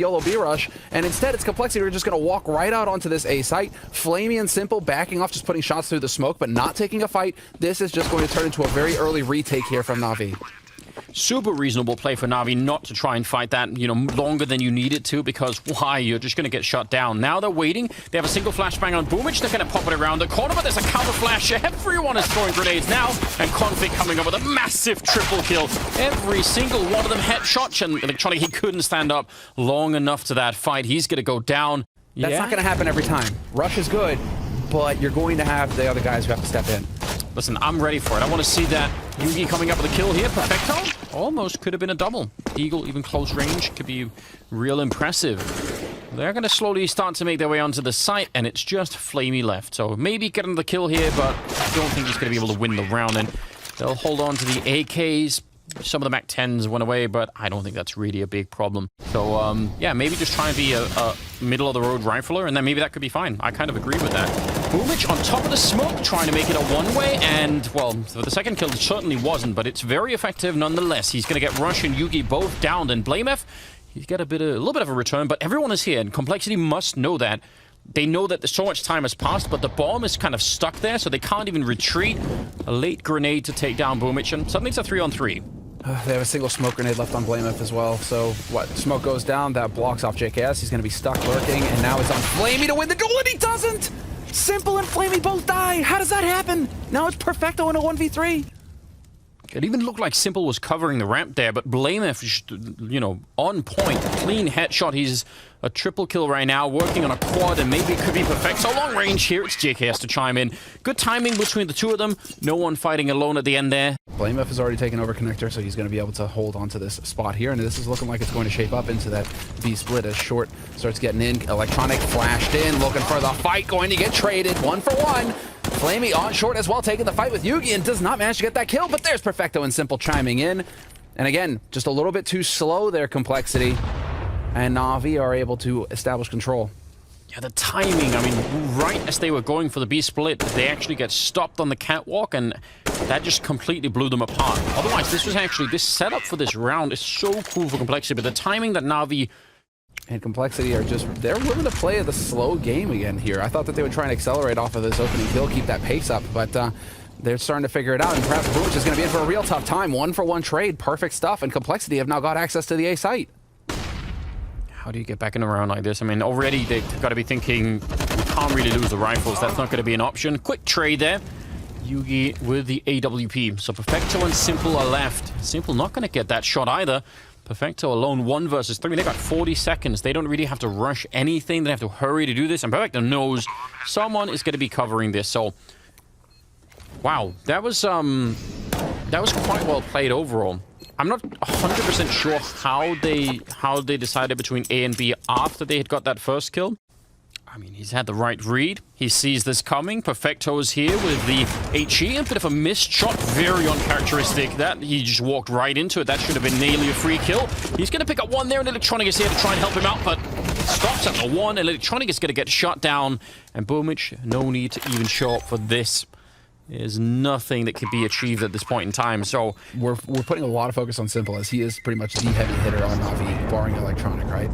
YOLO B-Rush, and instead it's Complexity. We're just going to walk right out onto this A site. Flamey and Simple backing off, just putting shots through the smoke, but not taking a fight. This is just going to turn into a very early retake here from Navi. Super reasonable play for Navi not to try and fight that, longer than you need it to, because why? You're just going to get shut down. Now they're waiting. They have a single flashbang on Boomich. They're going to pop it around the corner, but there's a counter flash. Everyone is throwing grenades now, and Config coming up with a massive triple kill. Every single one of them headshot, and Electronic, he couldn't stand up long enough to that fight. He's going to go down. That's not going to happen every time. Rush is good, but you're going to have the other guys who have to step in. Listen, I'm ready for it. I want to see that Yugi coming up with a kill here. Perfecto. Almost could have been a double. Eagle, even close range, could be real impressive. They're going to slowly start to make their way onto the site, and it's just Flamey left. So maybe getting the kill here, but I don't think he's going to be able to win the round. And they'll hold on to the AKs. Some of the MAC-10s went away, but I don't think that's really a big problem. So, yeah, maybe just try and be a middle-of-the-road rifler, and then maybe that could be fine. I kind of agree with that. Boomich on top of the smoke, trying to make it a one-way, and, well, for the second kill, it certainly wasn't, but it's very effective nonetheless. He's going to get Rush and Yugi both downed, and Blamef, he's got a little bit of a return, but everyone is here, and Complexity must know that. They know that so much time has passed, but the bomb is kind of stuck there, so they can't even retreat. A late grenade to take down Boomich, and suddenly it's a 3-on-3. They have a single smoke grenade left on Blamef as well, so what? Smoke goes down, that blocks off JKS, he's going to be stuck lurking, and now it's on Flamey to win the duel, and he doesn't! Simple and Flamey both die! How does that happen? Now it's Perfecto in a 1v3. It even looked like Simple was covering the ramp there, but Blamef, on point, clean headshot. He's a triple kill right now, working on a quad, and maybe it could be perfect. So long range here, it's JKS to chime in. Good timing between the two of them. No one fighting alone at the end there. Blamef has already taken over connector, so he's going to be able to hold on to this spot here, and this is looking like it's going to shape up into that B split as Short starts getting in. Electronic flashed in, looking for the fight, going to get traded 1-for-1. Flamey on Short as well, taking the fight with Yugi, and does not manage to get that kill, but there's Perfecto and Simple chiming in. And again, just a little bit too slow there, Complexity. And Navi are able to establish control. Yeah, the timing, I mean, right as they were going for the B split, they actually get stopped on the catwalk, and that just completely blew them apart. Otherwise, this setup for this round is so cool for Complexity, but the timing that Navi and Complexity are they're willing to play the slow game again here. I thought that they would try and accelerate off of this opening kill, keep that pace up, but they're starting to figure it out, and perhaps Boomich is going to be in for a real tough time. 1-for-1 trade, perfect stuff, and Complexity have now got access to the A site. How do you get back in a round like this? I mean, already they've got to be thinking, we can't really lose the rifles. That's not going to be an option. Quick trade there. Yugi with the AWP. So Perfecto and Simple are left. Simple not going to get that shot either. Perfecto alone, 1 versus 3. They got 40 seconds. They don't really have to rush anything. They have to hurry to do this. And Perfecto knows someone is going to be covering this. So, wow, that was quite well played overall. I'm not 100% sure how they decided between A and B after they had got that first kill. I mean, he's had the right read. He sees this coming. Perfecto is here with the HE. A bit of a missed shot. Very uncharacteristic. That he just walked right into it. That should have been nearly a free kill. He's going to pick up one there, and Electronic is here to try and help him out, but stops at the one, and Electronic is going to get shot down. And Boomich, no need to even show up for this. There's nothing that could be achieved at this point in time, so we're putting a lot of focus on Simple, as he is pretty much the heavy hitter on Navi, barring Electronic, right?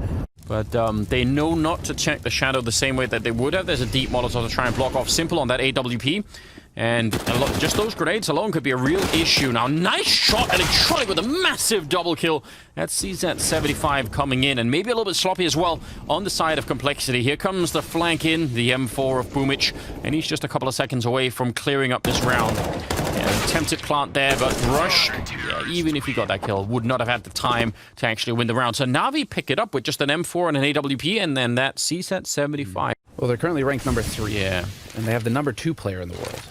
But they know not to check the shadow the same way that they would have. There's a deep Molotov to try and block off Simple on that AWP. And just those grenades alone could be a real issue. Now, nice shot, Electronic with a massive double kill. That CZ75 coming in, and maybe a little bit sloppy as well on the side of Complexity. Here comes the flank in, the M4 of Boomich, and he's just a couple of seconds away from clearing up this round. Yeah, attempted plant there, but Rush, yeah, even if he got that kill, would not have had the time to actually win the round. So Navi pick it up with just an M4 and an AWP, and then that CZ75. Well, they're currently ranked number 3. Yeah. And they have the number 2 player in the world.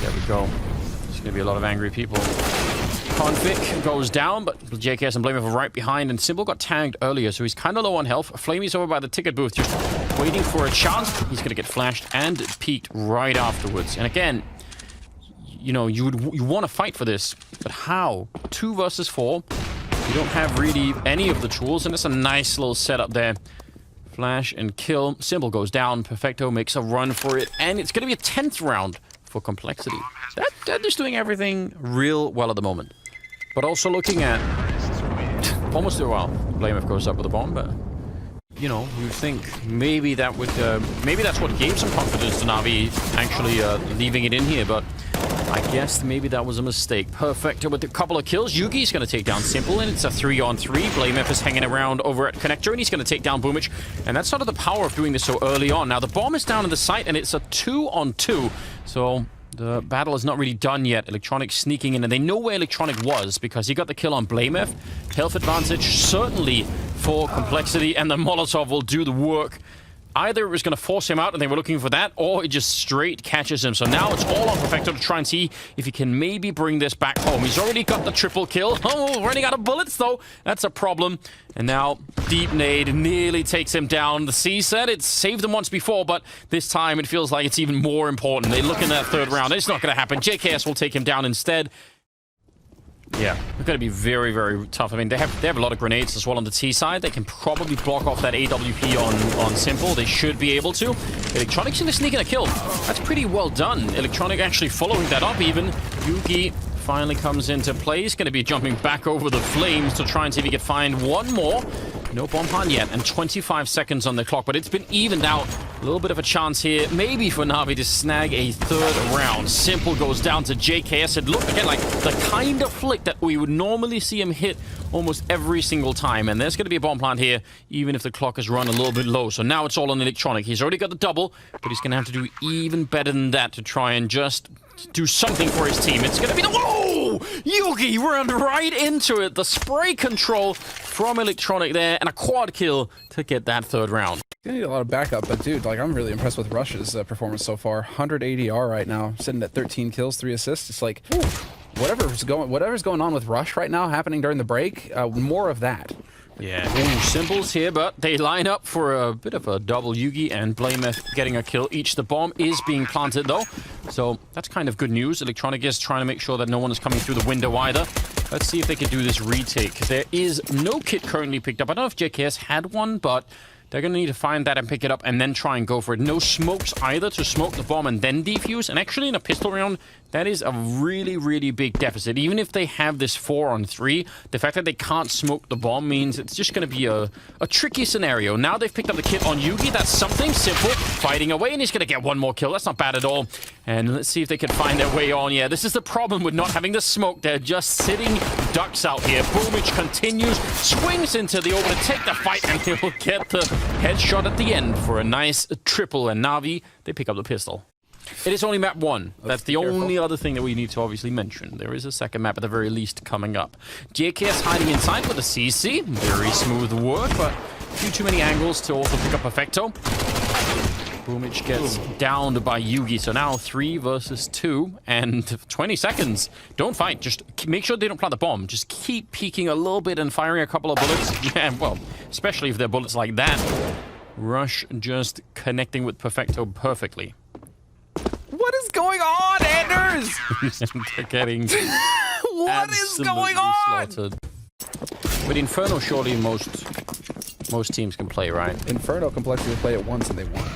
There we go. There's going to be a lot of angry people. Config goes down, but JKS and Blamef are right behind, and Simple got tagged earlier, so he's kind of low on health. Flamey's over by the ticket booth, just waiting for a chance. He's going to get flashed and peeked right afterwards. And again, you want to fight for this, but how? 2 versus 4. You don't have really any of the tools, and it's a nice little setup there. Flash and kill. Simple goes down. Perfecto makes a run for it, and it's going to be a 10th round for Complexity. They're just doing everything real well at the moment. But also looking at almost, well, Blamef goes up with the bomb, but you know, you think maybe that would, maybe that's what gave some confidence to Navi actually leaving it in here, but I guess maybe that was a mistake. Perfecto with a couple of kills. Yugi's going to take down Simple, and it's a 3-on-3. Blamef is hanging around over at Connector, and he's going to take down Boomich. And that's sort of the power of doing this so early on. Now, the bomb is down in the site, and it's a 2-on-2. So the battle is not really done yet. Electronic sneaking in, and they know where Electronic was because he got the kill on Blamef. Health advantage, certainly for Complexity, and the Molotov will do the work. Either it was going to force him out and they were looking for that, or it just straight catches him. So now it's all on Perfecto to try and see if he can maybe bring this back home. He's already got the triple kill. Oh, running out of bullets, though. That's a problem. And now Deep Nade nearly takes him down. The C said it's saved them once before, but this time it feels like it's even more important. They look in that third round. It's not going to happen. JKS will take him down instead. Yeah, it's going to be very, very tough. I mean, they have a lot of grenades as well on the T side. They can probably block off that AWP on Simple. They should be able to. Electronic's going to sneak in a kill. That's pretty well done. Electronic actually following that up even. Yugi finally comes into play. He's going to be jumping back over the flames to try and see if he can find one more. No bomb hunt yet, and 25 seconds on the clock, but it's been evened out. A little bit of a chance here, maybe for Navi to snag a third round. Simple goes down to JKS. It looked again like the kind of flick that we would normally see him hit almost every single time. And there's going to be a bomb plant here, even if the clock is run a little bit low. So now it's all on Electronic. He's already got the double, but he's going to have to do even better than that to try and just do something for his team. It's going to be the... Whoa! Yugi ran right into it. The spray control from Electronic there, and a quad kill to get that third round. Gonna need a lot of backup, but dude, like, I'm really impressed with Rush's performance so far. 100 ADR right now, sitting at 13 kills, 3 assists. It's like, ooh, whatever's going on with Rush right now, happening during the break, more of that. Yeah, Simples here, but they line up for a bit of a double. Yugi and Blameth getting a kill each. The bomb is being planted, though, so that's kind of good news. Electronic is trying to make sure that no one is coming through the window either. Let's see if they can do this retake. There is no kit currently picked up. I don't know if JKS had one, but they're going to need to find that and pick it up and then try and go for it. No smokes either to smoke the bomb and then defuse. And actually, in a pistol round, that is a really, really big deficit. Even if they have this 4-on-3, the fact that they can't smoke the bomb means it's just going to be a tricky scenario. Now they've picked up the kit on Yugi. That's something. Simple. Fighting away, and he's going to get one more kill. That's not bad at all. And let's see if they can find their way on. Yeah, this is the problem with not having the smoke. They're just sitting ducks out here. Boomich continues, swings into the open to take the fight, and he will get the headshot at the end for a nice triple. And Navi, they pick up the pistol. It is only map 1. That's the only other thing that we need to obviously mention. There is a second map at the very least coming up. JKS hiding inside with a CC. Very smooth work, but a few too many angles to also pick up Perfecto. Boomich gets downed by Yugi. So now 3 versus 2 and 20 seconds. Don't fight. Just make sure they don't plant the bomb. Just keep peeking a little bit and firing a couple of bullets. Yeah, well, especially if they're bullets like that. Rush just connecting with Perfecto perfectly. What is going on, Anders? They're getting what is going on? Slaughtered. But Inferno, surely most teams can play, right? Inferno Complexity play it once and they won.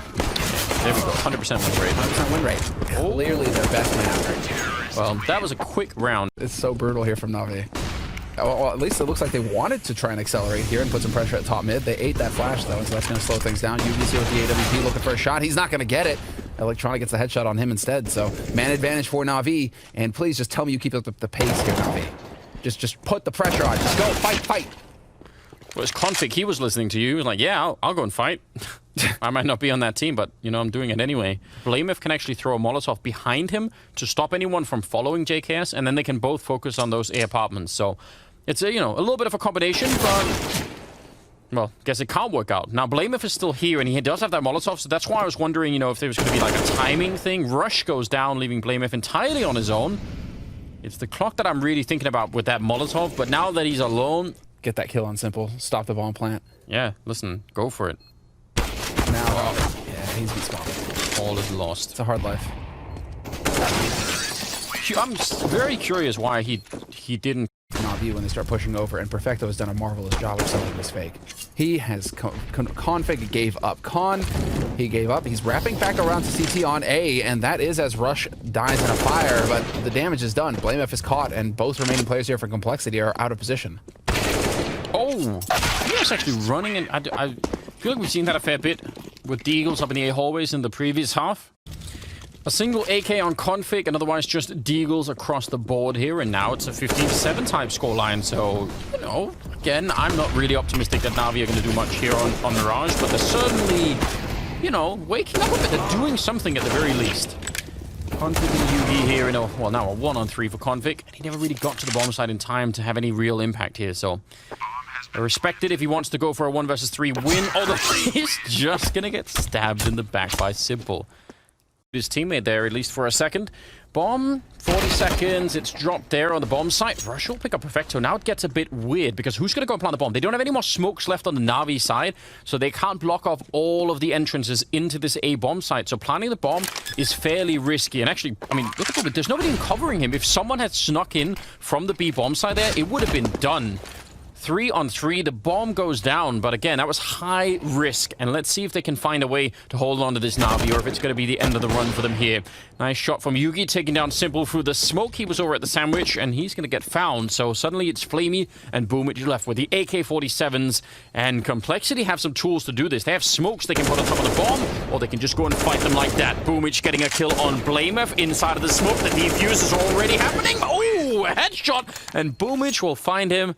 There we go. 100% win rate. 100% win rate. Clearly their best map. Well, that was a quick round. It's so brutal here from Navi. Well, at least it looks like they wanted to try and accelerate here and put some pressure at top mid. They ate that flash, though, and so that's going to slow things down. Yugi's here with the AWP looking for a shot. He's not going to get it. Electronic gets the headshot on him instead, so man advantage for Navi. And please just tell me you keep up the pace here, Navi. Just put the pressure on. Just go, fight. Well, it's Config. He was listening to you. He was like, yeah, I'll go and fight. I might not be on that team, but, you know, I'm doing it anyway. Blamef can actually throw a Molotov behind him to stop anyone from following JKS, and then they can both focus on those A apartments. So it's a, you know, a little bit of a combination, but, well, guess it can't work out. Now, Blamef is still here, and he does have that Molotov, so that's why I was wondering, you know, if there was going to be like a timing thing. Rush goes down, leaving Blamef entirely on his own. It's the clock that I'm really thinking about with that Molotov, but now that he's alone... Get that kill on Simple. Stop the bomb plant. Yeah, listen, go for it. Now, yeah, he's been spotted. All is lost. It's a hard life. I'm very curious why he didn't. Navi when they start pushing over, and Perfecto has done a marvelous job of selling this fake. He has Config gave up. He gave up. He's wrapping back around to CT on A, and that is as Rush dies in a fire, but the damage is done. Blamef is caught, and both remaining players here for Complexity are out of position. Oh, he was actually running, and feel like we've seen that a fair bit with the Eagles up in the A hallways in the previous half. A single AK on config and otherwise just Deagles across the board here, and now it's a 15-7 type scoreline. So, you know, again, I'm not really optimistic that Navi are going to do much here on Mirage, but they're certainly, you know, waking up a bit. They're doing something at the very least. Config and Yugi here in a, well, now a 1-on-3 for Config, and he never really got to the bomb site in time to have any real impact here, so I respect it if he wants to go for a 1 versus 3 win, although he's just going to get stabbed in the back by Simple. His teammate there, at least for a second. Bomb, 40 seconds, it's dropped there on the bomb site. Rush will pick up Perfecto. Now it gets a bit weird, because who's going to go and plant the bomb? They don't have any more smokes left on the Navi side, so they can't block off all of the entrances into this A bomb site. So planting the bomb is fairly risky. And actually, I mean, look at it, there's nobody covering him. If someone had snuck in from the B bomb site there, it would have been done. 3-on-3, the bomb goes down, but again, that was high risk, and let's see if they can find a way to hold on to this Navi, or if it's going to be the end of the run for them here. Nice shot from Yugi, taking down Simple through the smoke. He was over at the sandwich, and he's going to get found, so suddenly it's Flamey and Boomich left with the AK-47s, and Complexity have some tools to do this. They have smokes they can put on top of the bomb, or they can just go and fight them like that. Boomich getting a kill on Blamef inside of the smoke. The defuse is already happening. Oh, a headshot, and Boomich will find him.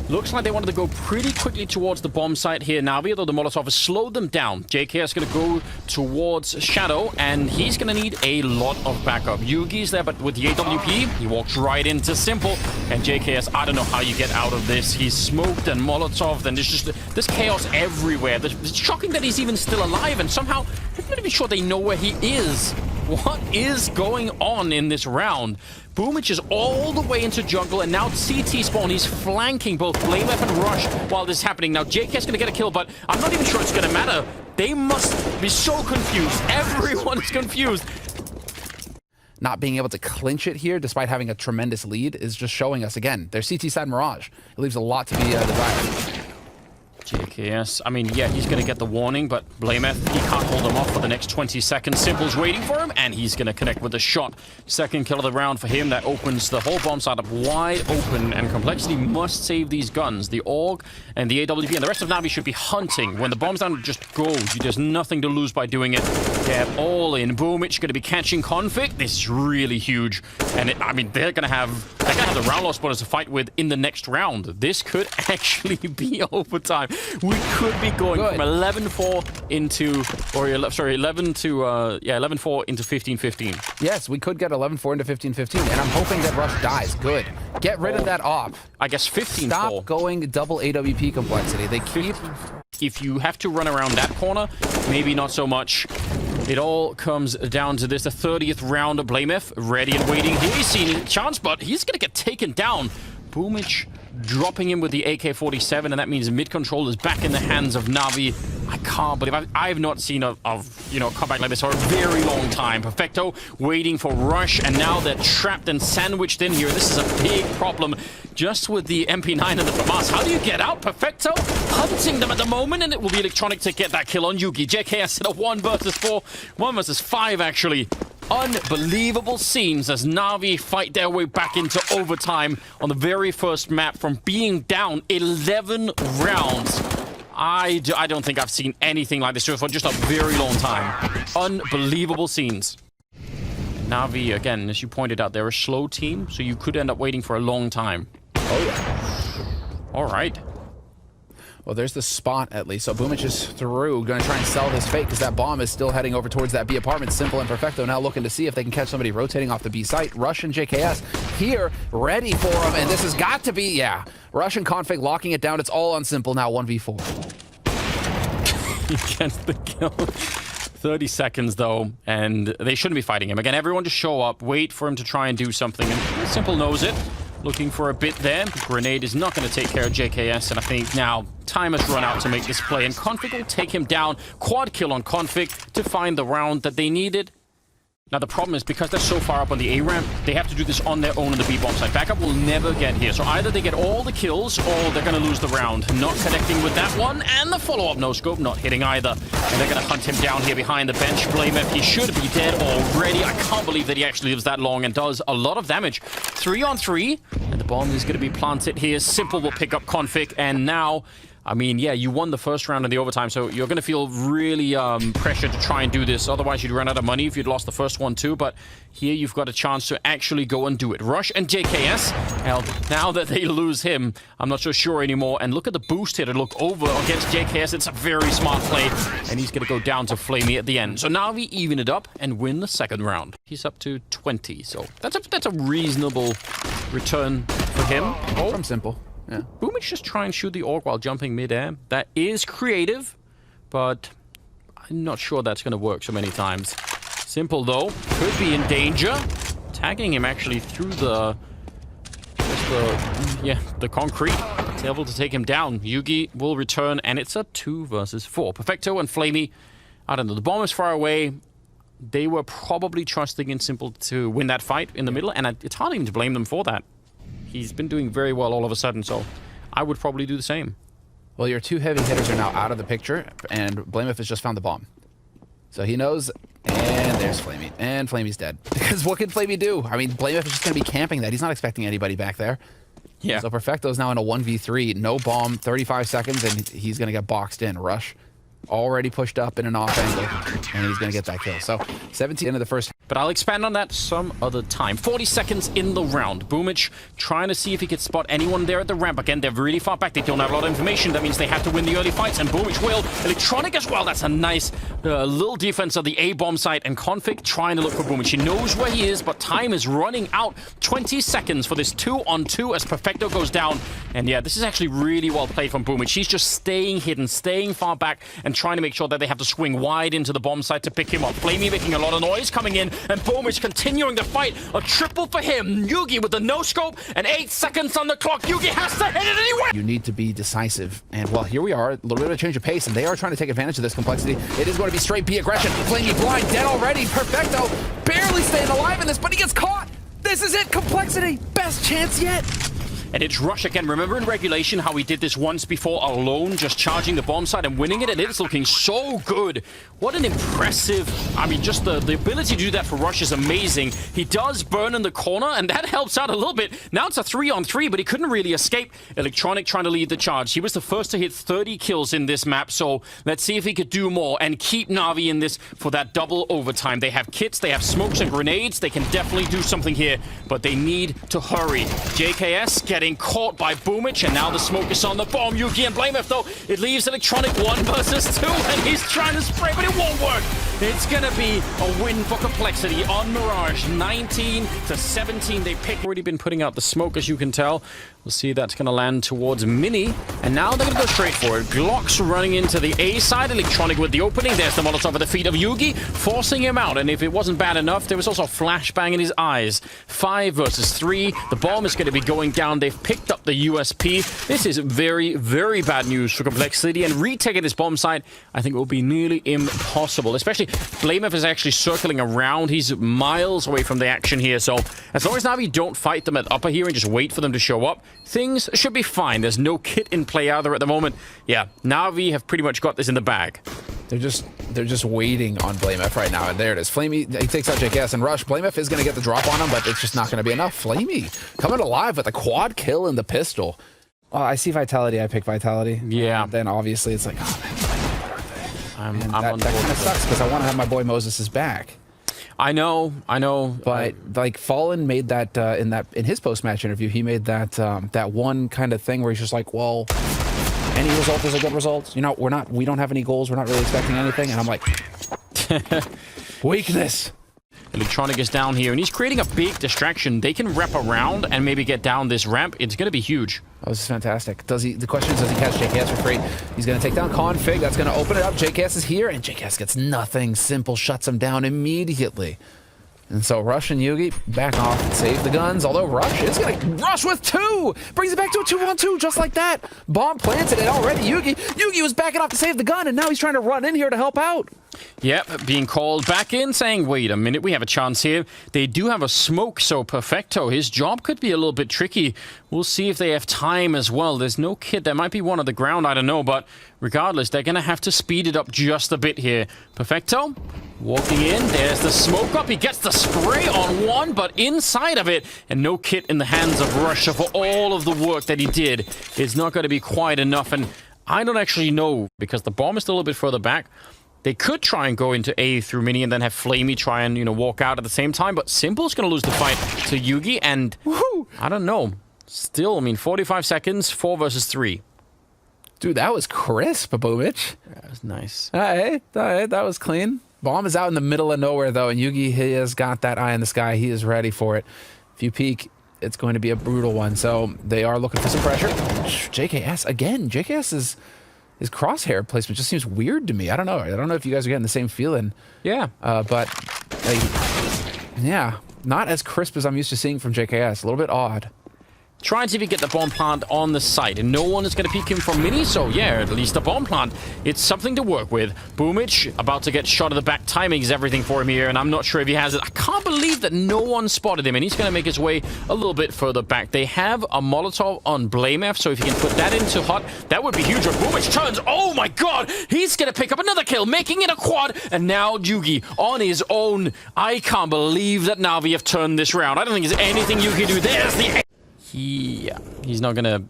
Looks like they wanted to go pretty quickly towards the bomb site here, Navi, although the Molotov has slowed them down. JK is going to go towards Shadow, and he's going to need a lot of backup. Yugi's there, but with the AWP, he walks right into Simple, and JKS, I don't know how you get out of this. He's smoked and Molotov, and there's just this chaos everywhere. It's shocking that he's even still alive, and somehow, I'm not even sure they know where he is. What is going on in this round? Boomich is all the way into jungle, and now CT spawn. He's flanking both Blamef and Rush while this is happening. Now, JK's going to get a kill, but I'm not even sure it's going to matter. They must be so confused. Everyone is confused. Not being able to clinch it here, despite having a tremendous lead, is just showing us, again, their CT side Mirage. It leaves a lot to be desired. JKS, I mean, yeah, he's going to get the warning, but Blameth, he can't hold him off for the next 20 seconds. Simple's waiting for him, and he's going to connect with a shot. Second kill of the round for him. That opens the whole bomb site up wide open, and Complexity must save these guns. The AUG and the AWP and the rest of Navi should be hunting. When the bomb's down, just go. There's nothing to lose by doing it. Get all in. Boomich going to be catching Config. This is really huge. And I mean, they're going to have the round loss bonus to fight with in the next round. This could actually be overtime. We could be going from 11-4 into, or sorry, 11-4 into 15-15. Yes, we could get 11-4 into 15-15, and I'm hoping that Rush dies. Good. Get rid of that op. I guess 15-4. Stop going double AWP complexity. They keep... If you have to run around that corner, maybe not so much. It all comes down to this. The 30th round of Blamef, ready and waiting. Here he's seen a chance, but he's going to get taken down. Boomich dropping him with the AK-47, and that means mid-control is back in the hands of Navi. I can't believe I've not seen a comeback like this for a very long time. Perfecto waiting for Rush, and now they're trapped and sandwiched in here. This is a big problem just with the MP9 and the FAMAS. How do you get out? Perfecto hunting them at the moment, and it will be Electronic to get that kill on Yugi. JKS in a 1 versus 4, 1 versus 5 actually. Unbelievable scenes as Navi fight their way back into overtime on the very first map from being down 11 rounds. I don't think I've seen anything like this for just a very long time. Unbelievable scenes. Navi, again, as you pointed out, they're a slow team, so you could end up waiting for a long time. Oh, yeah. All right. Well, there's the spot, at least. So Boomich is through, going to try and sell this fake, because that bomb is still heading over towards that B apartment. Simple and Perfecto now looking to see if they can catch somebody rotating off the B site. Rush and JKS here, ready for him, and this has got to be, yeah. Rush and Config locking it down. It's all on Simple now, 1v4. He gets the kill. 30 seconds, though, and they shouldn't be fighting him. Again, everyone just show up, wait for him to try and do something, and Simple knows it. Looking for a bit there. Grenade is not going to take care of JKS, and I think now time has run out to make this play, and Config will take him down. Quad kill on Config to find the round that they needed. Now, the problem is, because they're so far up on the A ramp, they have to do this on their own on the B bomb side. Backup will never get here, so either they get all the kills, or they're going to lose the round. Not connecting with that one, and the follow-up no-scope not hitting either. And they're going to hunt him down here behind the bench. Blamef, he should be dead already. I can't believe that he actually lives that long and does a lot of damage. 3-on-3, and the bomb is going to be planted here. Simple will pick up Config, and now I mean, yeah, you won the first round in the overtime, so you're going to feel really pressured to try and do this. Otherwise, you'd run out of money if you'd lost the first one too. But here you've got a chance to actually go and do it. Rush and JKS, hell, now that they lose him, I'm not so sure anymore. And look at the boost here to look over against JKS. It's a very smart play, and he's going to go down to Flamey at the end. So now we even it up and win the second round. He's up to 20, so that's a reasonable return for him. Oh, From simple. Yeah. Boomich just try and shoot the orc while jumping mid-air. That is creative, but I'm not sure that's going to work so many times. Simple, though. Could be in danger. Tagging him actually through the concrete. It's able to take him down. Yugi will return, and it's a 2 versus 4. Perfecto and Flamey, I don't know. The bomb is far away. They were probably trusting in Simple to win that fight in the middle, and it's hard even to blame them for that. He's been doing very well all of a sudden, so I would probably do the same. Well, your 2 heavy hitters are now out of the picture, and Blamef has just found the bomb. So he knows, and there's Flamey. And Flamey's dead. Because what can Flamey do? I mean, Blamef is just going to be camping that. He's not expecting anybody back there. Yeah. So Perfecto's now in a 1v3. No bomb, 35 seconds, and he's going to get boxed in. Rush already pushed up in an off angle, and he's going to get that kill. So 17 into the first. But I'll expand on that some other time. 40 seconds in the round. Boomich trying to see if he could spot anyone there at the ramp. Again, they're really far back. They don't have a lot of information. That means they have to win the early fights, and Boomich will. Electronic as well. That's a nice little defense of the A-bomb site. And Config trying to look for Boomich. He knows where he is, but time is running out. 20 seconds for this 2-on-2 as Perfecto goes down. And yeah, this is actually really well played from Boomich. He's just staying hidden, staying far back, and trying to make sure that they have to swing wide into the bomb site to pick him up. Flamey making a lot of noise coming in, and Boomich continuing the fight. A triple for him. Yugi with the no-scope, and 8 seconds on the clock. Yugi has to hit it anyway! You need to be decisive. And, well, here we are. A little bit of a change of pace, and they are trying to take advantage of this complexity. It is going to be straight B aggression. Flamey blind, dead already. Perfecto barely staying alive in this, but he gets caught. This is it. Complexity. Best chance yet. And it's Rush again. Remember in regulation how we did this once before alone, just charging the bomb site and winning it? And it's looking so good. What an impressive... I mean, just the ability to do that for Rush is amazing. He does burn in the corner, and that helps out a little bit. Now it's a 3-on-3, but he couldn't really escape. Electronic trying to lead the charge. He was the first to hit 30 kills in this map, so let's see if he could do more and keep Navi in this for that double overtime. They have kits, they have smokes and grenades. They can definitely do something here, but they need to hurry. JKS getting caught by Boomich, and now the smoke is on the bomb. Yugi and Blamef, though, it leaves Electronic 1 versus 2, and he's trying to spray, but it won't work. It's gonna be a win for Complexity on Mirage. 19 to 17. They pick. Already been putting out the smoke, as you can tell. We'll see that's gonna land towards Mini, and now they're gonna go straight for it. Glock's running into the A side. Electronic with the opening. There's the Molotov at the feet of Yugi, forcing him out. And if it wasn't bad enough, there was also a flashbang in his eyes. 5 versus 3. The bomb is gonna be going down. They've picked up the USP. This is very, very bad news for Complexity, and retaking this bomb site, I think, will be nearly impossible. Especially, Blamef is actually circling around. He's miles away from the action here, so as long as Navi don't fight them at upper here and just wait for them to show up, things should be fine. There's no kit in play either at the moment. Yeah, Navi have pretty much got this in the bag. They're just waiting on Blamef right now, and there it is. Flamey, he takes out JKS and Rush. Blamef is going to get the drop on him, but it's just not going to be enough. Flamey coming alive with a quad kill in the pistol. Oh, I see Vitality. I pick Vitality. Yeah. And then obviously it's like, oh, man, it's my birthday. I'm that kind of sucks because I want to have my boy Moses' back. I know. But like Fallen made that in his post-match interview, he made that that one kind of thing where he's just like, well, any result is a good result. You know, we don't have any goals. We're not really expecting anything. And I'm like, weakness. Electronic is down here, and he's creating a big distraction. They can wrap around and maybe get down this ramp. It's going to be huge. Oh, this is fantastic. The question is, does he catch JKS for free? He's going to take down Config. That's going to open it up. JKS is here, and JKS gets nothing. Simple shuts him down immediately. And so Rush and Yugi back off and save the guns, although Rush is going to rush with 2! Brings it back to a 2-on-2 just like that. Bomb planted it already. Yugi was backing off to save the gun, and now he's trying to run in here to help out. Yep, being called back in, saying, wait a minute, we have a chance here. They do have a smoke, so Perfecto, his job could be a little bit tricky. We'll see if they have time as well. There's no kit. There might be one on the ground, I don't know, but regardless, they're going to have to speed it up just a bit here. Perfecto, walking in. There's the smoke up. He gets the spray on one, but inside of it, and no kit in the hands of Rush. So for all of the work that he did, it's not going to be quite enough, and I don't actually know, because the bomb is still a bit further back. They could try and go into A through Mini and then have Flamey try and, you know, walk out at the same time. But Simple's going to lose the fight to Yugi. And I don't know. Still, I mean, 45 seconds, 4 versus 3. Dude, that was crisp, Boomich. That was nice. All right, that was clean. Bomb is out in the middle of nowhere, though, and Yugi, he has got that eye in the sky. He is ready for it. If you peek, it's going to be a brutal one. So they are looking for some pressure. JKS, again, JKS his crosshair placement just seems weird to me. I don't know. I don't know if you guys are getting the same feeling. Yeah. But, yeah, not as crisp as I'm used to seeing from JKS. A little bit odd. Try and see if you get the bomb plant on the site, and no one is going to peek him from Mini, so yeah, at least the bomb plant, it's something to work with. Boomich about to get shot at the back. Timing is everything for him here, and I'm not sure if he has it. I can't believe that no one spotted him, and he's going to make his way a little bit further back. They have a Molotov on Blamef, so if you can put that into hot, that would be huge. When Boomich turns, oh my god, he's going to pick up another kill, making it a quad, and now Yugi on his own. I can't believe that Navi have turned this round. I don't think there's anything you can do. There's the... He's not gonna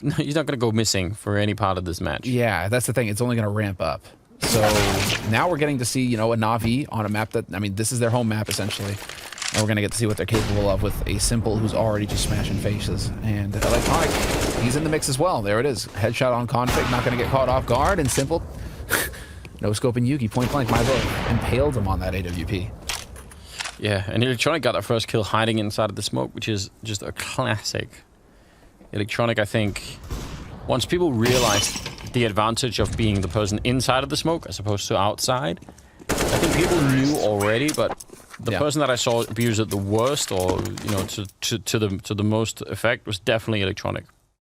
go missing for any part of this match. Yeah, that's the thing. It's only gonna ramp up. So now we're getting to see, you know, a Navi on a map that, I mean, this is their home map essentially, and we're gonna get to see what they're capable of with a Simple who's already just smashing faces. And Electronic, he's in the mix as well. There it is. Headshot on Config, not gonna get caught off guard, and Simple, no scoping Yugi, point blank, might have impaled him on that AWP. Yeah, and Electronic got that first kill hiding inside of the smoke, which is just a classic. Electronic, I think, once people realized the advantage of being the person inside of the smoke as opposed to outside, I think people knew already, but the person that I saw abuse it the worst, or, you know, to the most effect, was definitely Electronic.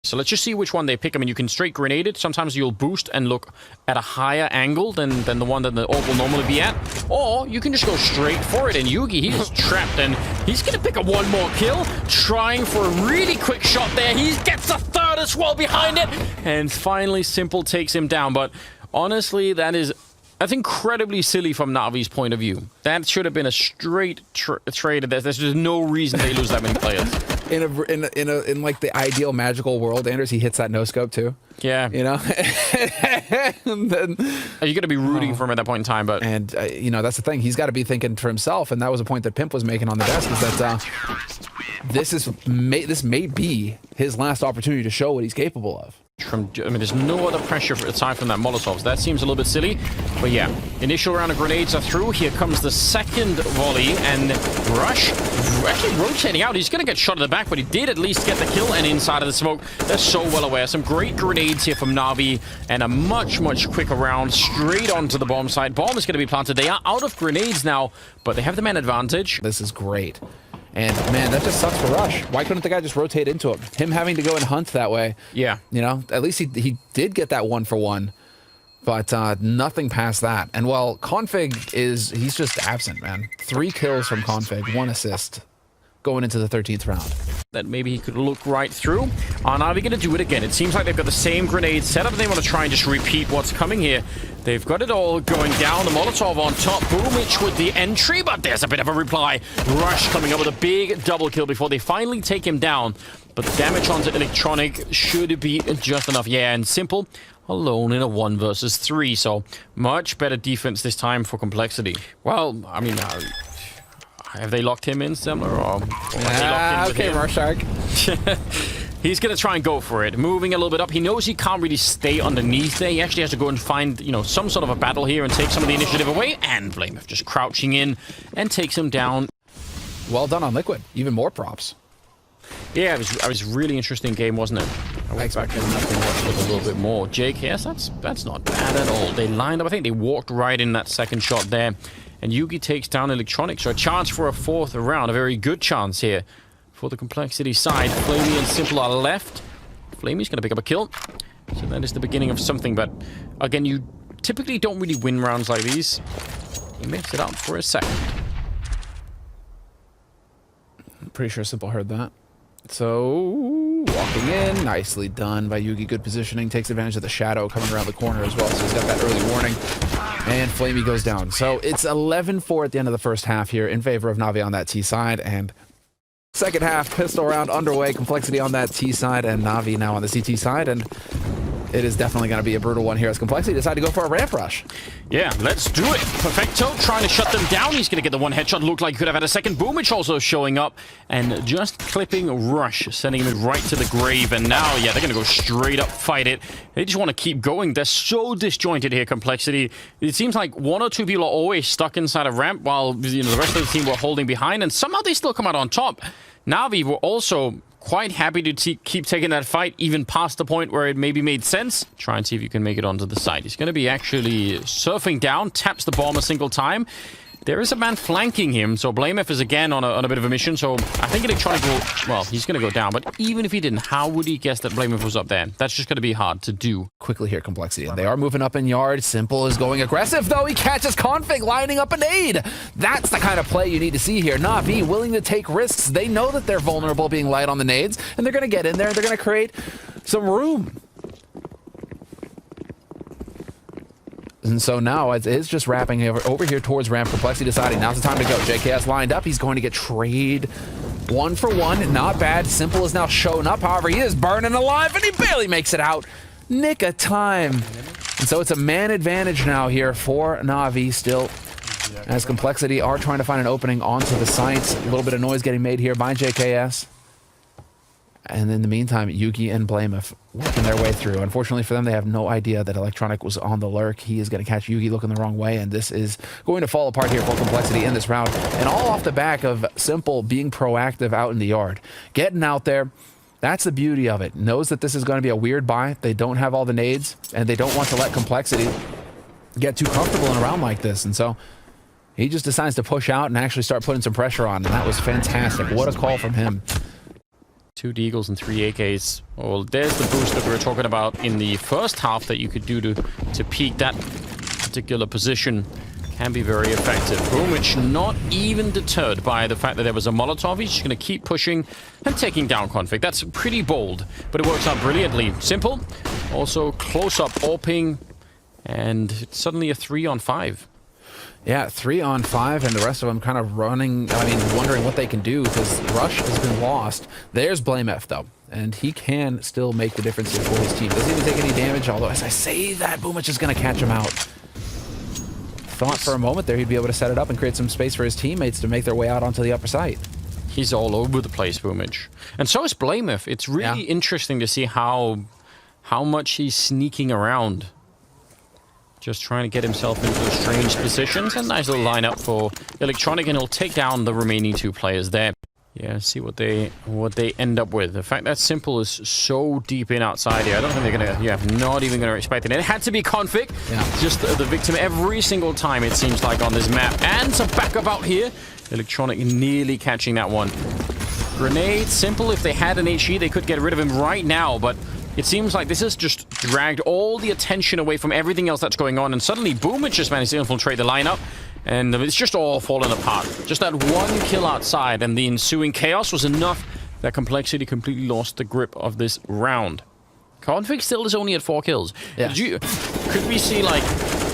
So let's just see which one they pick. I mean, you can straight grenade it. Sometimes you'll boost and look at a higher angle than the one that the orb will normally be at. Or you can just go straight for it. And Yugi, he is trapped, and he's going to pick up one more kill, trying for a really quick shot there. He gets a third as well behind it. And finally, Simple takes him down. But honestly, that's incredibly silly from Navi's point of view. That should have been a straight trade. There's just no reason they lose that many players. In like the ideal magical world, Anders, he hits that no scope too. Yeah, you know. And then, you're gonna be rooting for him at that point in time, but you know, that's the thing. He's got to be thinking for himself, and that was a point that Pimp was making on the desk. Is that this may be his last opportunity to show what he's capable of. I mean, there's no other pressure aside from that Molotov. So that seems a little bit silly. But yeah, initial round of grenades are through. Here comes the second volley, and Rush actually rotating out. He's going to get shot in the back, but he did at least get the kill, and inside of the smoke. They're so well aware. Some great grenades here from Navi, and a much, much quicker round straight onto the bomb site. Bomb is going to be planted. They are out of grenades now, but they have the man advantage. This is great. And, man, that just sucks for Rush. Why couldn't the guy just rotate into him? Him having to go and hunt that way. Yeah. You know, at least he did get that 1-for-1. But nothing past that. And, well, Config he's just absent, man. 3 kills from Config, 1 assist going into the 13th round. That maybe he could look right through. Are Navi going to do it again? It seems like they've got the same grenade set up, and they want to try and just repeat what's coming here. They've got it all going down. The Molotov on top. Boomich with the entry, but there's a bit of a reply. Rush coming up with a big double kill before they finally take him down. But the damage onto Electronic should be just enough. Yeah, and Simple alone in a 1 versus 3. So much better defense this time for Complexity. Well, I mean, have they locked him in similar, or okay, Marshark. He's going to try and go for it. Moving a little bit up. He knows he can't really stay underneath there. He actually has to go and find, you know, some sort of a battle here and take some of the initiative away. And Blamef just crouching in and takes him down. Well done on Liquid. Even more props. Yeah, it was a really interesting game, wasn't it? I went back and watched it a little bit more. Jake, yes, that's not bad at all. They lined up. I think they walked right in that second shot there. And Yugi takes down Electronic. So a chance for a 4th round. A very good chance here for the Complexity side. Flamey and Simple are left. Flamey's going to pick up a kill. So that is the beginning of something. But again, you typically don't really win rounds like these. He makes it up for a second. I'm pretty sure Simple heard that. So, walking in, nicely done by Yugi. Good positioning, takes advantage of the shadow coming around the corner as well, so he's got that early warning. And Flamey goes down. So, it's 11-4 at the end of the first half here in favor of Navi on that T side, and second half, pistol round underway, Complexity on that T side, and Navi now on the CT side, and it is definitely going to be a brutal one here as Complexity decide to go for a ramp rush. Yeah, let's do it. Perfecto trying to shut them down. He's going to get the one headshot. Looked like he could have had a second. Boomich also showing up and just clipping Rush, sending him right to the grave. And now, yeah, they're going to go straight up fight it. They just want to keep going. They're so disjointed here, Complexity. It seems like one or two people are always stuck inside a ramp while the rest of the team were holding behind. And somehow they still come out on top. Navi were also quite happy to keep taking that fight, even past the point where it maybe made sense. Try and see if you can make it onto the side. He's going to be actually surfing down, taps the bomb a single time. There is a man flanking him, so BlameF is again on a bit of a mission, so I think Electronic will... Well, he's going to go down, but even if he didn't, how would he guess that BlameF was up there? That's just going to be hard to do. Quickly here, Complexity. They are moving up in yard. Simple is going aggressive, though. He catches Config lining up a nade. That's the kind of play you need to see here. Navi willing to take risks. They know that they're vulnerable being light on the nades, and they're going to get in there. They're going to create some room. And so now it is just wrapping over here towards ramp. Complexity deciding now's the time to go. JKS lined up. He's going to get trade 1 for 1. Not bad. Simple is now showing up. However, he is burning alive and he barely makes it out. Nick of time. And so it's a man advantage now here for Navi still. As Complexity are trying to find an opening onto the sites. A little bit of noise getting made here by JKS. And in the meantime, Yugi and BlameF working their way through. Unfortunately for them, they have no idea that Electronic was on the lurk. He is going to catch Yugi looking the wrong way, and this is going to fall apart here for Complexity in this round. And all off the back of Simple being proactive out in the yard. Getting out there, that's the beauty of it. Knows that this is going to be a weird buy. They don't have all the nades, and they don't want to let Complexity get too comfortable in a round like this. And so he just decides to push out and actually start putting some pressure on, and that was fantastic. What a call from him. 2 Deagles and 3 AKs. Well, there's the boost that we were talking about in the first half that you could do to peak that particular position. Can be very effective. Boomich not even deterred by the fact that there was a Molotov. He's just going to keep pushing and taking down Config. That's pretty bold, but it works out brilliantly. Simple. Also close up AWPing, and it's suddenly a 3-on-5. Yeah, 3-on-5, and the rest of them kind of running, wondering what they can do, because Rush has been lost. There's BlameF, though, and he can still make the difference here for his team. Doesn't even take any damage, although as I say that, Boomich is going to catch him out. Thought for a moment there he'd be able to set it up and create some space for his teammates to make their way out onto the upper site. He's all over the place, Boomich. And so is BlameF. It's really interesting to see how much he's sneaking around. Just trying to get himself into strange positions. A nice little lineup for Electronic, and he'll take down the remaining 2 players there. Yeah, see what they end up with. The fact that Simple is so deep in outside here, I don't think they're gonna, not even gonna expect it. It had to be Config. Yeah. Just the victim every single time, it seems like, on this map. And some backup out here. Electronic nearly catching that one. Grenade, Simple, if they had an HE, they could get rid of him right now, but it seems like this has just dragged all the attention away from everything else that's going on, and suddenly Boomich just managed to infiltrate the lineup, and it's just all fallen apart. Just that one kill outside, and the ensuing chaos was enough that Complexity completely lost the grip of this round. Config still is only at 4 kills. Yeah. Could we see, like,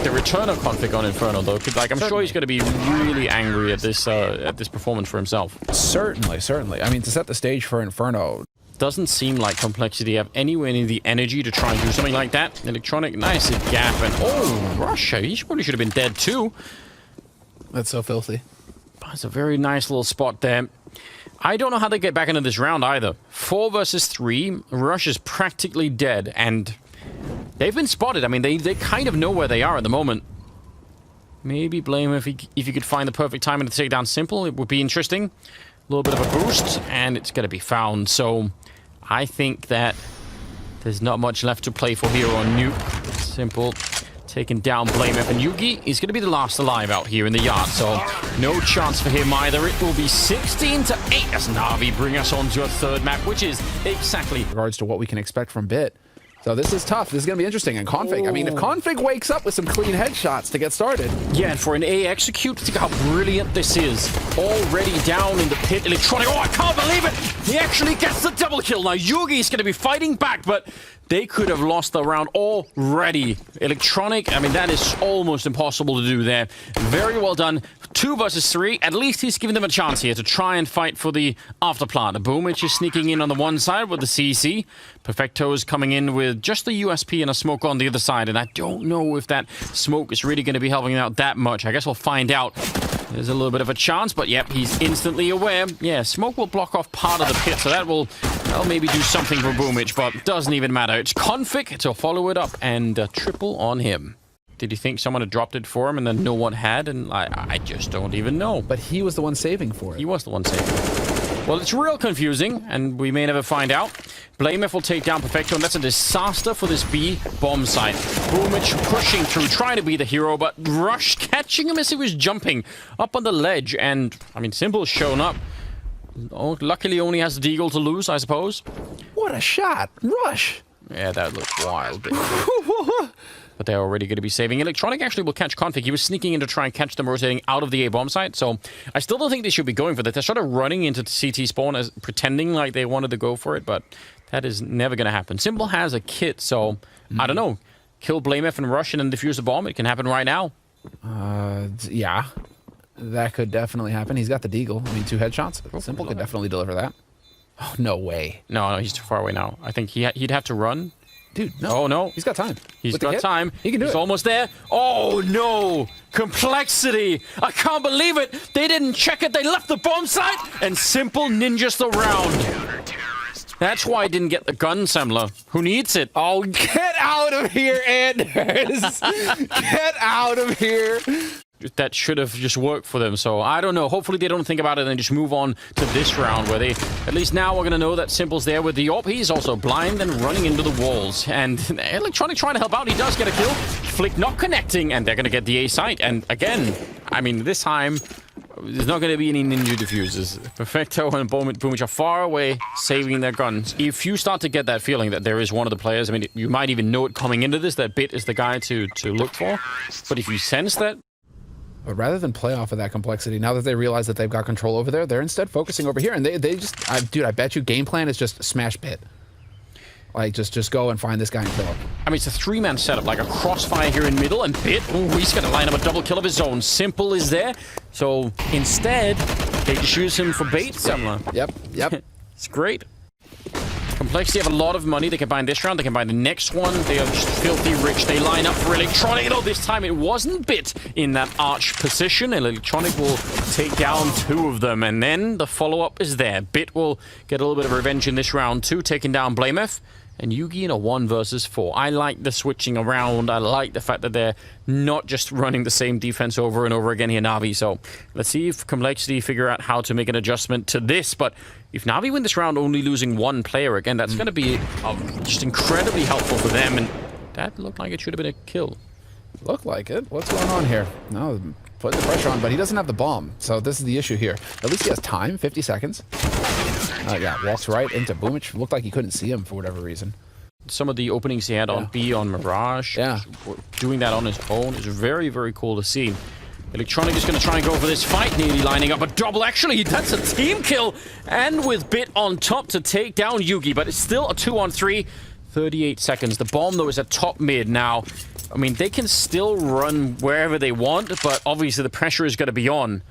the return of Config on Inferno, though? I'm sure he's going to be really angry at this performance for himself. Certainly. To set the stage for Inferno, doesn't seem like Complexity have anywhere near the energy to try and do something like that. Electronic, nice gap, and oh, Russia, he probably should have been dead too. That's so filthy. That's a very nice little spot there. I don't know how they get back into this round either. 4 versus 3, Rush is practically dead, and they've been spotted. They kind of know where they are at the moment. Maybe blame if you could find the perfect timing to take down Simple, it would be interesting. A little bit of a boost, and it's going to be found. So I think that there's not much left to play for here on Nuke. Simple taking down BlameF, and Yugi is going to be the last alive out here in the yard, so no chance for him either. It will be 16-8 as Navi bring us on to a 3rd map, which is exactly in regards to what we can expect from Bit. So this is tough. This is going to be interesting. And Config, if Config wakes up with some clean headshots to get started. Yeah, and for an A execute, think how brilliant this is. Already down in the pit. Electronic, oh, I can't believe it! He actually gets the double kill. Now, Yugi's going to be fighting back, but they could have lost the round already. Electronic, that is almost impossible to do there. Very well done. 2 versus 3. At least he's giving them a chance here to try and fight for the afterplant. Boomich is sneaking in on the one side with the CC. Perfecto is coming in with just the USP and a smoke on the other side. And I don't know if that smoke is really going to be helping out that much. I guess we'll find out. There's a little bit of a chance, but yep, he's instantly aware. Yeah, smoke will block off part of the pit, so that will maybe do something for Boomich, but doesn't even matter. It's Config to follow it up and triple on him. Did you think someone had dropped it for him and then no one had? And I just don't even know. But he was the one saving for it. He was the one saving. Well, it's real confusing, and we may never find out. Blamef will take down Perfecto, and that's a disaster for this B bomb site. Boomich pushing through, trying to be the hero, but Rush catching him as he was jumping up on the ledge, and, I mean, Simple's shown up. Oh, luckily only has the Deagle to lose, I suppose. What a shot! Rush! Yeah, that looked wild. But they're already going to be saving. Electronic actually will catch Config. He was sneaking in to try and catch them rotating out of the A-bomb site. So I still don't think they should be going for that. They're sort of running into the CT spawn as pretending like they wanted to go for it, but that is never going to happen. Simple has a kit, so I don't know. Kill Blamef and Rush and then defuse the bomb. It can happen right now. Yeah. That could definitely happen. He's got the Deagle. I mean, 2 headshots. Simple could definitely deliver that. Oh, no way. No, he's too far away now. I think he'd have to run. Dude, no. Oh, no. He's got time. He's got time. He can do it. He's almost there. Oh, no. Complexity. I can't believe it. They didn't check it. They left the bomb site and Simple ninjas the round. That's why I didn't get the gun, Semler. Who needs it? Oh, get out of here, Anders. Get out of here. That should have just worked for them, so I don't know. Hopefully they don't think about it and just move on to this round where they, at least now we're going to know that Simple's there with the AWP. He's also blind and running into the walls. And Electronic trying to help out. He does get a kill. Flick not connecting, and they're going to get the A site. And again, I mean, this time, there's not going to be any ninja diffusers. Perfecto and Boomich are far away, saving their guns. If you start to get that feeling that there is one of the players, I mean, you might even know it coming into this, that Bit is the guy to look for. But if you sense that, but rather than play off of that complexity, now that they realize that they've got control over there, they're instead focusing over here. And they just, dude, I bet you game plan is just smash Bit. Like, just go and find this guy and kill him. I mean, it's a 3-man setup, like a crossfire here in middle, and Bit, ooh, he's going to line up a double kill of his own. Simple is there. So instead, they just use him for bait somewhere. Yep. It's great. Complexity have a lot of money. They can buy this round. They can buy the next one. They are just filthy rich. They line up for Electronic. Oh, this time it wasn't Bit in that arch position. Electronic will take down 2 of them. And then the follow-up is there. Bit will get a little bit of revenge in this round too, taking down Blamef. And Yugi in a 1 versus 4. I like the switching around. I like the fact that they're not just running the same defense over and over again here, Navi. So let's see if Complexity figure out how to make an adjustment to this. But if Navi win this round only losing 1 player, again, that's going to be just incredibly helpful for them. And that looked like it should have been a kill. Looked like it. What's going on here? No, putting the pressure on, but he doesn't have the bomb. So this is the issue here. At least he has time, 50 seconds. Yeah, walks right into Boomich. Looked like he couldn't see him for whatever reason. Some of the openings he had on B, on Mirage, doing that on his own is very, very cool to see. Electronic is going to try and go for this fight, nearly lining up a double. Actually, that's a team kill, and with Bit on top to take down Yugi, but it's still a 2-on-3. 38 seconds. The bomb, though, is at top mid now. I mean, they can still run wherever they want, but obviously the pressure is going to be on.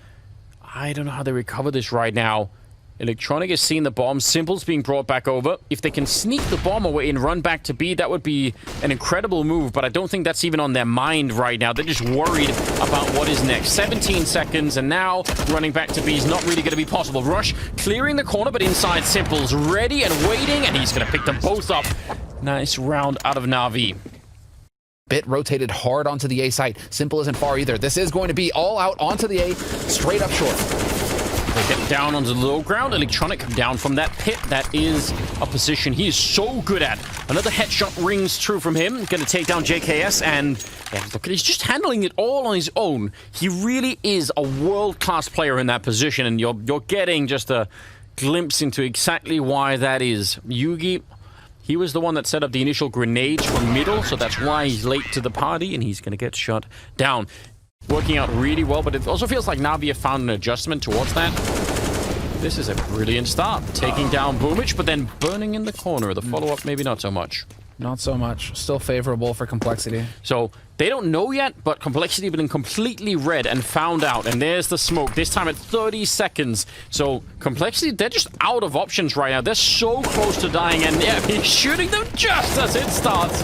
I don't know how they recover this right now. Electronic has seen the bomb. Simple's being brought back over. If they can sneak the bomb away and run back to B, that would be an incredible move, but I don't think that's even on their mind right now. They're just worried about what is next. 17 seconds, and now running back to B is not really going to be possible. Rush clearing the corner, but inside Simple's ready and waiting, and he's going to pick them both up. Nice round out of Navi. Bit rotated hard onto the A site. Simple isn't far either. This is going to be all out onto the A, straight up short. They get down onto the low ground. Electronic come down from that pit. That is a position he is so good at. Another headshot rings true from him. Going to take down JKS, and yeah, look, he's just handling it all on his own. He really is a world-class player in that position, and you're getting just a glimpse into exactly why that is. Yugi, he was the one that set up the initial grenades from middle, so that's why he's late to the party, and he's going to get shot down. Working out really well, but it also feels like Navi have found an adjustment towards that. This is a brilliant start. Taking down Boomich, but then burning in the corner. The follow-up, maybe not so much. Not so much. Still favorable for Complexity. So They don't know yet, but Complexity been completely read and found out. And there's the smoke, this time at 30 seconds. So Complexity, they're just out of options right now. They're so close to dying, and yeah, he's shooting them just as it starts.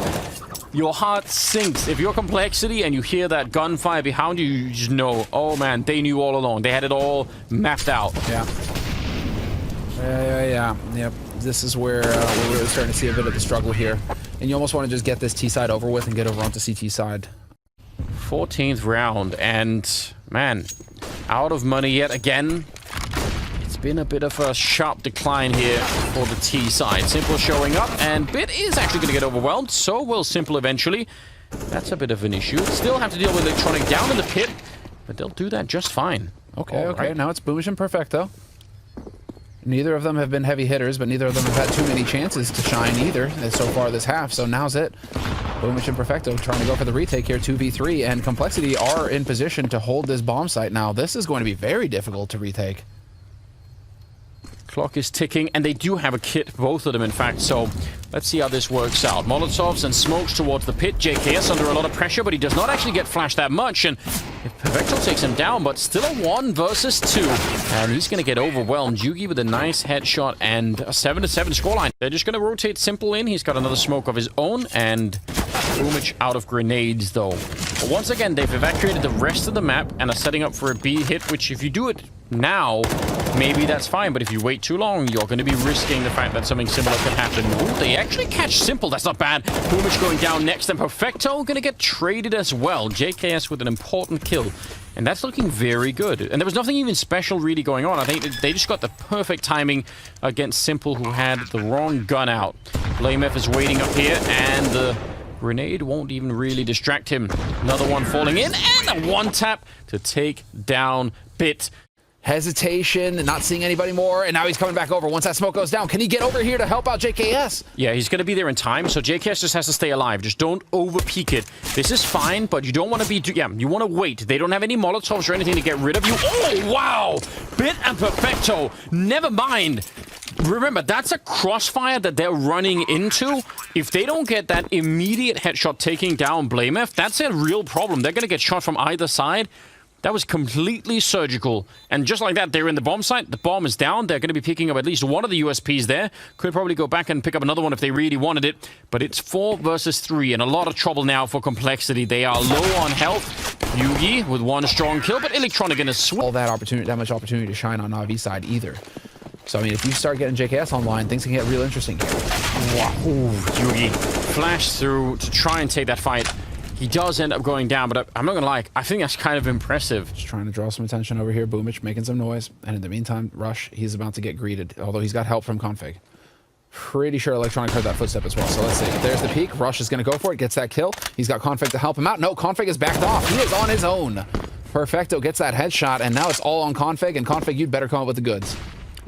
Your heart sinks. If you're Complexity and you hear that gunfire behind you, you just know, oh man, they knew all along. They had it all mapped out. Yeah. Yep. This is where we're really starting to see a bit of the struggle here. And you almost want to just get this T side over with and get over onto CT side. 14th round, and man, out of money yet again. It's been a bit of a sharp decline here for the T side. Simple showing up, and Bit is actually going to get overwhelmed. So will Simple eventually. That's a bit of an issue. Still have to deal with Electronic down in the pit, but they'll do that just fine. Okay, okay. Now it's Boomish and Perfecto. Neither of them have been heavy hitters, but neither of them have had too many chances to shine either so far this half. So now's it. Boomish and Perfecto trying to go for the retake here, 2v3, and Complexity are in position to hold this bomb site now. This is going to be very difficult to retake. Clock is ticking, and they do have a kit, both of them, in fact, so let's see how this works out. Molotovs and smokes towards the pit. JKS under a lot of pressure, but he does not actually get flashed that much, and Perfecto takes him down, but still a 1 versus 2, and he's going to get overwhelmed. Yugi with a nice headshot and a 7-7 scoreline. They're just going to rotate Simple in. He's got another smoke of his own, and Boomich out of grenades, though. But once again, they've evacuated the rest of the map and are setting up for a B hit, which if you do it now, maybe that's fine, but if you wait too long, you're going to be risking the fact that something similar could happen. Ooh, they actually catch Simple. That's not bad. Boomich going down next, and Perfecto going to get traded as well. JKS with an important kill, and that's looking very good. And there was nothing even special really going on. I think they just got the perfect timing against Simple, who had the wrong gun out. BlameF is waiting up here, and the grenade won't even really distract him. Another one falling in, and a one-tap to take down Bit. Hesitation, not seeing anybody more, and now he's coming back over. Once that smoke goes down, can he get over here to help out JKS? Yeah, he's going to be there in time, so JKS just has to stay alive. Just don't over-peek it. This is fine, but you don't want to be... Yeah, you want to wait. They don't have any Molotovs or anything to get rid of you. Oh, wow! Bit and Perfecto. Never mind. Remember, that's a crossfire that they're running into. If they don't get that immediate headshot taking down BlameF, that's a real problem. They're going to get shot from either side. That was completely surgical. And just like that, they're in the bomb site. The bomb is down. They're going to be picking up at least one of the USPs there. Could probably go back and pick up another one if they really wanted it. But it's 4 versus 3, and a lot of trouble now for Complexity. They are low on health. Yugi with 1 strong kill, but Electronic in a swing. All that much opportunity to shine on Navi side either. So, I mean, if you start getting JKS online, things can get real interesting here. Wow. Ooh, Yugi flashed through to try and take that fight. He does end up going down, but I'm not gonna lie, I think that's kind of impressive. Just trying to draw some attention over here. Boomich making some noise, and in the meantime, Rush, he's about to get greeted, although he's got help from Config. Pretty sure Electronic heard that footstep as well, so let's see. There's the peek. Rush is gonna go for it, gets that kill. He's got Config to help him out. No, Config is backed off. He is on his own. Perfecto gets that headshot, and now it's all on Config, and Config, you'd better come up with the goods.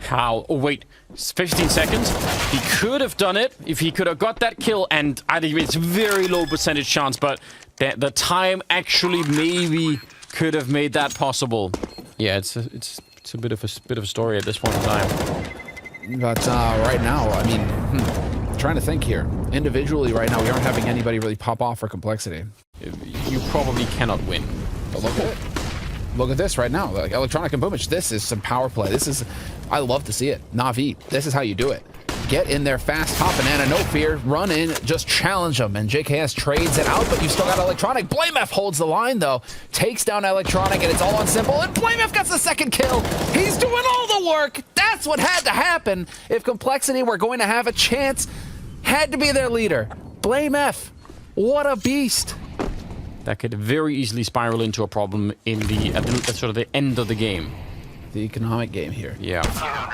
How? Oh, wait. 15 seconds. He could have done it if he could have got that kill, and I think it's very low percentage chance, but the time actually maybe could have made that possible. Yeah, it's a bit of a story at this point in time. But right now, I mean, trying to think here. Individually, right now, we aren't having anybody really pop off for Complexity. You probably cannot win. But look at it. Look at this right now. Like Electronic and Boomich, this is some power play. This is, I love to see it. Navi, this is how you do it. Get in there fast, top banana, no fear, run in, just challenge them. And JKS trades it out, but you still got Electronic. BlameF holds the line, though. Takes down Electronic, and it's all on Simple. And BlameF gets the second kill. He's doing all the work. That's what had to happen. If Complexity were going to have a chance, had to be their leader. BlameF, what a beast. That could very easily spiral into a problem in at sort of the end of the game. The economic game here. Yeah.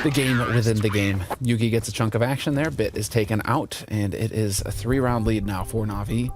The game within the game. Yugi gets a chunk of action there. Bit is taken out, and it is a 3-round lead now for Navi.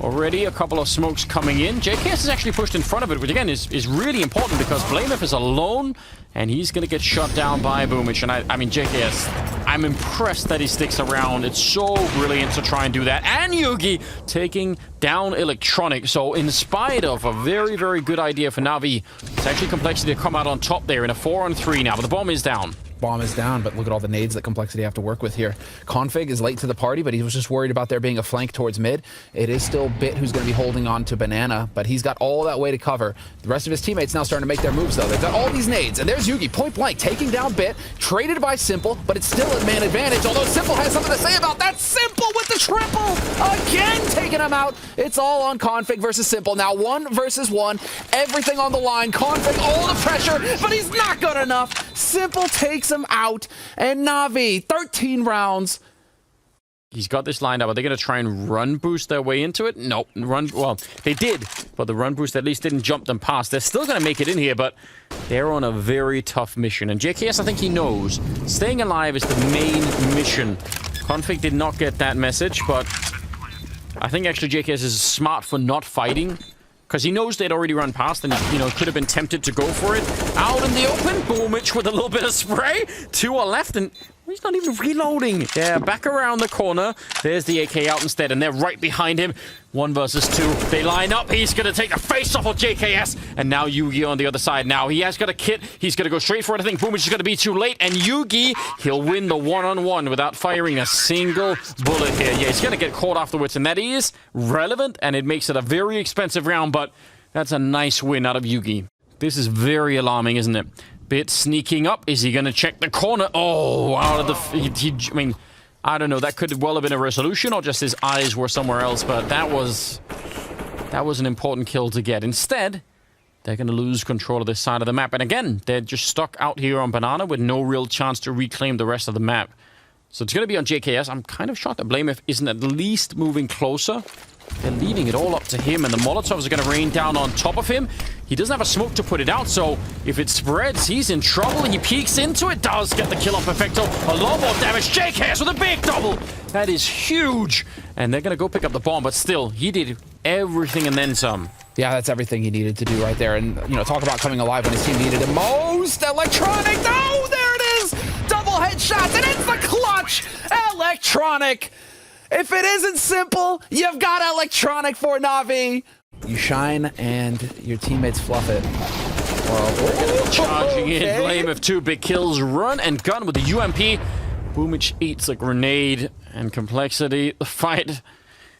Already a couple of smokes coming in. JKS is actually pushed in front of it, which again is really important because BlameF is alone, and he's going to get shut down by Boomich. And I mean, JKS, I'm impressed that he sticks around. It's so brilliant to try and do that. And Yugi taking down Electronic. So in spite of a very, very good idea for Navi, it's actually Complexity to come out on top there in a 4-on-3 now, but the bomb is down. bomb is down, but look at all the nades that Complexity have to work with here. Config is late to the party, but he was just worried about there being a flank towards mid. It is still Bit who's going to be holding on to Banana, but he's got all that way to cover. The rest of his teammates now starting to make their moves, though. They've got all these nades, and there's Yugi, point blank, taking down Bit, traded by Simple, but it's still a man advantage, although Simple has something to say about that. Simple with the triple! Again, taking him out. It's all on Config versus Simple. Now 1 versus 1, everything on the line. Config, all the pressure, but he's not good enough. Simple takes him out, and Navi, 13 rounds. He's got this lined up. Are they going to try and run boost their way into it? Nope. Well, they did, but the run boost at least didn't jump them past. They're still going to make it in here, but they're on a very tough mission. And JKS, I think he knows. Staying alive is the main mission. Config did not get that message, but I think actually JKS is smart for not fighting, because he knows they'd already run past and, you know, could have been tempted to go for it. Out in the open, Boomich with a little bit of spray. 2 are left, and he's not even reloading. Yeah, back around the corner. There's the AK out instead, and they're right behind him. 1 versus 2. They line up. He's going to take the face off of JKS, and now Yugi on the other side. Now he has got a kit. He's going to go straight for it. I think Boomich is going to be too late, and Yugi, he'll win the one-on-one without firing a single bullet here. Yeah, he's going to get caught afterwards, and that is relevant, and it makes it a very expensive round, but that's a nice win out of Yugi. This is very alarming, isn't it? Bit sneaking up. Is he going to check the corner? Oh, out of the... I mean, I don't know. That could well have been a resolution, or just his eyes were somewhere else, but that was an important kill to get. Instead, they're going to lose control of this side of the map. And again, they're just stuck out here on Banana with no real chance to reclaim the rest of the map. So it's going to be on JKS. I'm kind of shocked that Blamef isn't at least moving closer. They're leaving it all up to him, and the Molotovs are going to rain down on top of him. He doesn't have a smoke to put it out, so if it spreads, he's in trouble. He peeks into it, does get the kill on Perfecto. A lot more damage. JKS with a big double. That is huge. And they're going to go pick up the bomb, but still, he did everything and then some. Yeah, that's everything he needed to do right there. And, you know, talk about coming alive when his team needed it most. Electronic, no, there it is. Double headshots, and it's the clutch. Electronic. If it isn't Simple, you've got Electronic for Navi. You shine, and your teammates fluff it. Well, charging in, Blame of 2 big kills, run and gun with the UMP. Boomich eats a grenade, and Complexity. The fight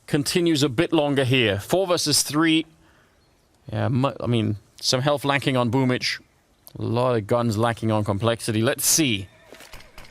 continues a bit longer here. 4 versus 3. Yeah, I mean, some health lacking on Boomich. A lot of guns lacking on Complexity. Let's see.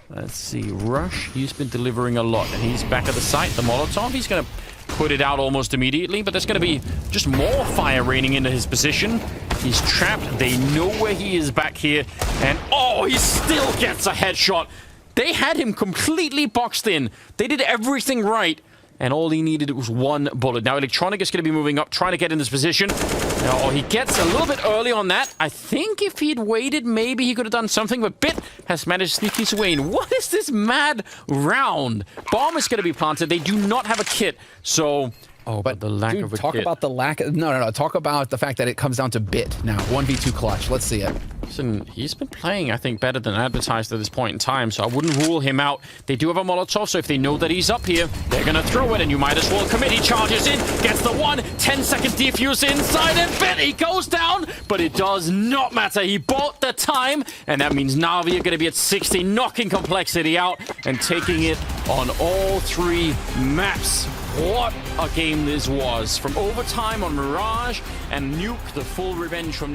Let's see. Rush, he's been delivering a lot, and he's back at the site. The Molotov, he's going to put it out almost immediately, but there's going to be just more fire raining into his position. He's trapped. They know where he is back here, and oh, he still gets a headshot. They had him completely boxed in. They did everything right, and all he needed was 1 bullet. Now, Electronic is going to be moving up, trying to get in this position. Now, he gets a little bit early on that. I think if he'd waited, maybe he could have done something, but Bit has managed to sneak his way in. What is this mad round? Bomb is going to be planted. They do not have a kit, so... Oh, but the lack of a talk kit. about the lack of... No. Talk about the fact that it comes down to Bit now. 1v2 clutch. Let's see it. Listen, he's been playing, I think, better than advertised at this point in time, so I wouldn't rule him out. They do have a Molotov, so if they know that he's up here, they're going to throw it, and you might as well commit. He charges in, gets the 1, 10-second defuse inside, and Bit, he goes down, but it does not matter. He bought the time, and that means Navi are going to be at 60, knocking Complexity out and taking it on all 3 maps. What a game this was. From overtime on Mirage and Nuke, the full revenge from now.